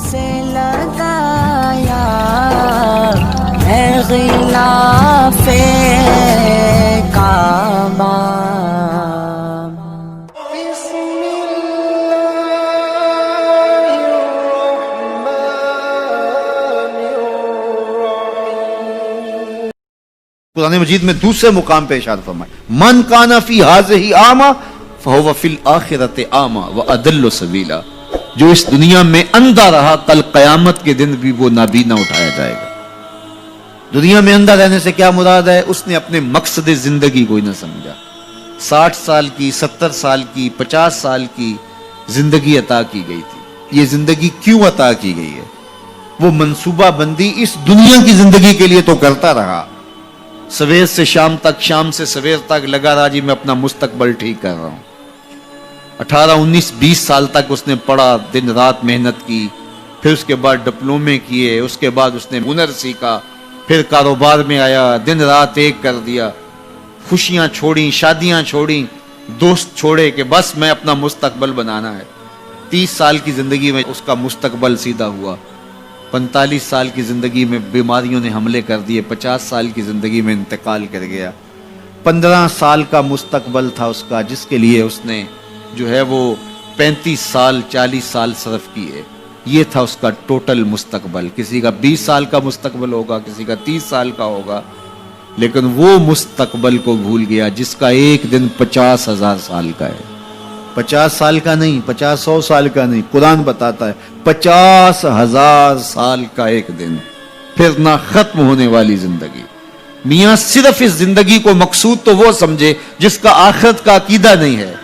سے لگایا ہے غلاف کعبہ. قرآن مجید میں دوسرے مقام پہ ارشاد فرمائے من کان فی ھذہ اعمی فہو فی الآخرۃ اعمی واضل سبیلا. جو اس دنیا میں اندھا رہا کل قیامت کے دن بھی وہ نابینا اٹھایا جائے گا. دنیا میں اندھا رہنے سے کیا مراد ہے؟ اس نے اپنے مقصد زندگی کو ہی نہ سمجھا. 60 سال کی، 70 سال کی، 50 سال کی زندگی عطا کی گئی تھی. یہ زندگی کیوں عطا کی گئی ہے؟ وہ منصوبہ بندی اس دنیا کی زندگی کے لیے تو کرتا رہا، سویر سے شام تک، شام سے سویر تک لگا رہا جی میں اپنا مستقبل ٹھیک کر رہا ہوں. 18 19 20 سال تک اس نے پڑھا، دن رات محنت کی، پھر اس کے بعد ڈپلومے کیے، اس کے بعد اس نے ہنر سیکھا، پھر کاروبار میں آیا، دن رات ایک کر دیا، خوشیاں چھوڑیں، شادیاں چھوڑیں، دوست چھوڑے کہ بس میں اپنا مستقبل بنانا ہے. 30 سال کی زندگی میں اس کا مستقبل سیدھا ہوا. 45 سال کی زندگی میں بیماریوں نے حملے کر دیے. 50 سال کی زندگی میں انتقال کر گیا. 15 سال کا مستقبل تھا اس کا، جس کے لیے اس نے جو ہے وہ 35 سال 40 سال صرف کیے. یہ تھا اس کا ٹوٹل مستقبل. کسی کا 20 سال کا مستقبل ہوگا، کسی کا 30 سال کا ہوگا، لیکن وہ مستقبل کو بھول گیا جس کا ایک دن 50,000 سال کا ہے. 50 سال کا نہیں، 50 سال کا نہیں، قرآن بتاتا ہے 50,000 سال کا ایک دن، پھر نہ ختم ہونے والی زندگی. میاں صرف اس زندگی کو مقصود تو وہ سمجھے جس کا آخرت کا عقیدہ نہیں ہے.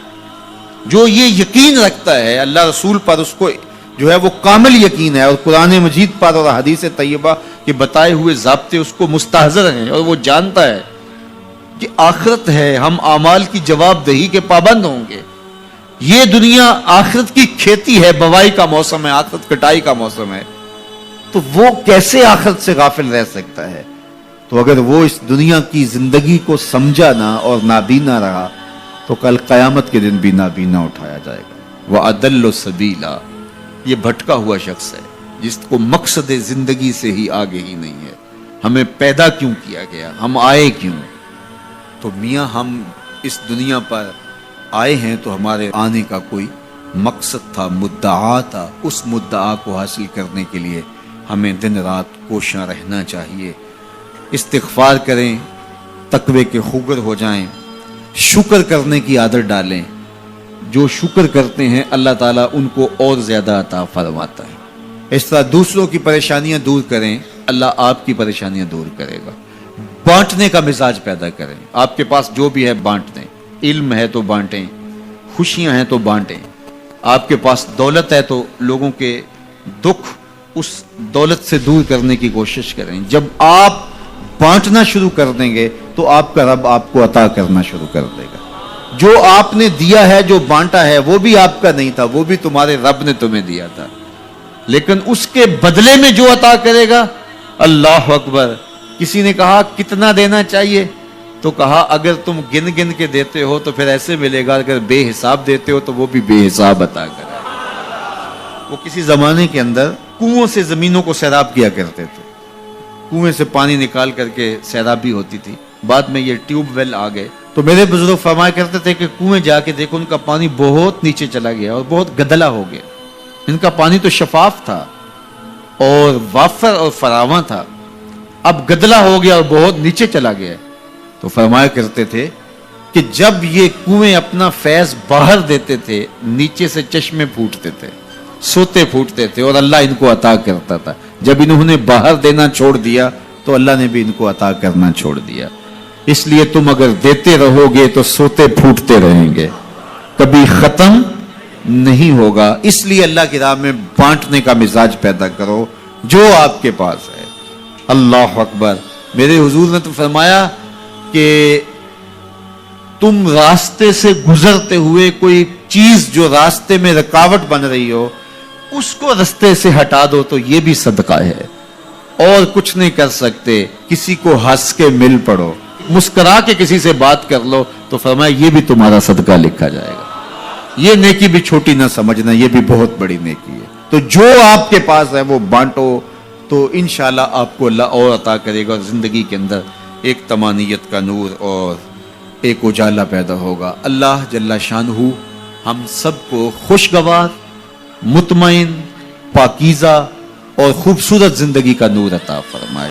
جو یہ یقین رکھتا ہے اللہ رسول پر، اس کو جو ہے وہ کامل یقین ہے، اور قرآن مجید پر اور حدیث طیبہ کے بتائے ہوئے ضابطے اس کو مستحضر ہیں، اور وہ جانتا ہے کہ آخرت ہے، ہم اعمال کی جواب دہی کے پابند ہوں گے. یہ دنیا آخرت کی کھیتی ہے، بوائی کا موسم ہے، آخرت کٹائی کا موسم ہے. تو وہ کیسے آخرت سے غافل رہ سکتا ہے؟ تو اگر وہ اس دنیا کی زندگی کو سمجھا نہ اور نابینا رہا تو کل قیامت کے دن بھی نابینا اٹھایا جائے گا. وَأَضَلُّ سَبِيلًا. یہ بھٹکا ہوا شخص ہے جس کو مقصد زندگی سے ہی آگے ہی نہیں ہے. ہمیں پیدا کیوں کیا گیا؟ ہم آئے کیوں؟ تو میاں ہم اس دنیا پر آئے ہیں تو ہمارے آنے کا کوئی مقصد تھا، مدعا تھا. اس مدعا کو حاصل کرنے کے لیے ہمیں دن رات کوشاں رہنا چاہیے. استغفار کریں، تقوی کے خوگر ہو جائیں، شکر کرنے کی عادت ڈالیں. جو شکر کرتے ہیں اللہ تعالیٰ ان کو اور زیادہ عطا فرماتا ہے. اس طرح دوسروں کی پریشانیاں دور کریں، اللہ آپ کی پریشانیاں دور کرے گا. بانٹنے کا مزاج پیدا کریں. آپ کے پاس جو بھی ہے بانٹ دیں. علم ہے تو بانٹیں، خوشیاں ہیں تو بانٹیں. آپ کے پاس دولت ہے تو لوگوں کے دکھ اس دولت سے دور کرنے کی کوشش کریں. جب آپ بانٹنا شروع کر دیں گے تو آپ کا رب آپ کو عطا کرنا شروع کر دے گا. جو آپ نے دیا ہے، جو بانٹا ہے، وہ بھی آپ کا نہیں تھا، وہ بھی تمہارے رب نے تمہیں دیا تھا. لیکن اس کے بدلے میں جو عطا کرے گا، اللہ اکبر. کسی نے کہا کتنا دینا چاہیے؟ تو کہا اگر تم گن گن کے دیتے ہو تو پھر ایسے ملے گا، اگر بے حساب دیتے ہو تو وہ بھی بے حساب عطا کرے. وہ کسی زمانے کے اندر کنووں سے زمینوں کو سیراب کیا کرتے تھے. کنویں سے پانی نکال کر کے سیرابی ہوتی تھی. بعد میں یہ ٹیوب ویل آ گئے تو میرے بزرگ فرمایا کرتے تھے کہ کنویں جا کے دیکھو، ان کا پانی بہت نیچے چلا گیا اور بہت گدلا ہو گیا. ان کا پانی تو شفاف تھا اور وافر اور فراواں تھا، اب گدلا ہو گیا اور بہت نیچے چلا گیا. تو فرمایا کرتے تھے کہ جب یہ کنویں اپنا فیض باہر دیتے تھے، نیچے سے چشمے پھوٹتے تھے، سوتے پھوٹتے تھے، اور اللہ ان کو عطا کرتا تھا. جب انہوں نے باہر دینا چھوڑ دیا تو اللہ نے بھی ان کو عطا کرنا چھوڑ دیا. اس لیے تم اگر دیتے رہو گے تو سوتے پھوٹتے رہیں گے، کبھی ختم نہیں ہوگا. اس لیے اللہ کی راہ میں بانٹنے کا مزاج پیدا کرو جو آپ کے پاس ہے. اللہ اکبر. میرے حضور نے تو فرمایا کہ تم راستے سے گزرتے ہوئے کوئی چیز جو راستے میں رکاوٹ بن رہی ہو اس کو راستے سے ہٹا دو تو یہ بھی صدقہ ہے. اور کچھ نہیں کر سکتے، کسی کو ہنس کے مل پڑو، مسکرا کے کسی سے بات کر لو تو فرمایا یہ بھی تمہارا صدقہ لکھا جائے گا. یہ نیکی بھی چھوٹی نہ سمجھنا، یہ بھی بہت بڑی نیکی ہے. تو جو آپ کے پاس ہے وہ بانٹو، تو انشاءاللہ آپ کو اللہ اور عطا کرے گا، اور زندگی کے اندر ایک تمانیت کا نور اور ایک اجالا پیدا ہوگا. اللہ جل شانہ ہم سب کو خوشگوار، مطمئن، پاکیزہ اور خوبصورت زندگی کا نور عطا فرمائے.